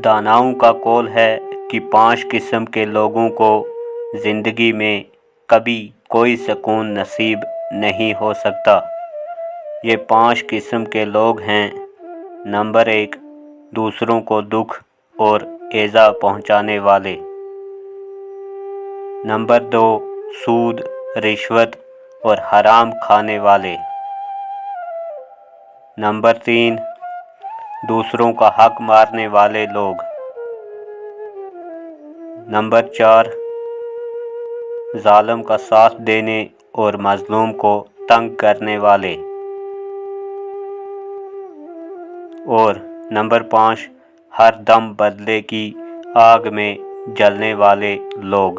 داناؤں کا قول ہے کہ 5 قسم کے لوگوں کو زندگی میں کبھی کوئی سکون نصیب نہیں ہو سکتا۔ یہ 5 قسم کے لوگ ہیں: نمبر 1، دوسروں کو دکھ اور ایذا پہنچانے والے۔ نمبر 2، سود، رشوت اور حرام کھانے والے۔ نمبر 3، دوسروں کا حق مارنے والے لوگ۔ نمبر 4، ظالم کا ساتھ دینے اور مظلوم کو تنگ کرنے والے۔ اور نمبر 5، ہر دم بدلے کی آگ میں جلنے والے لوگ۔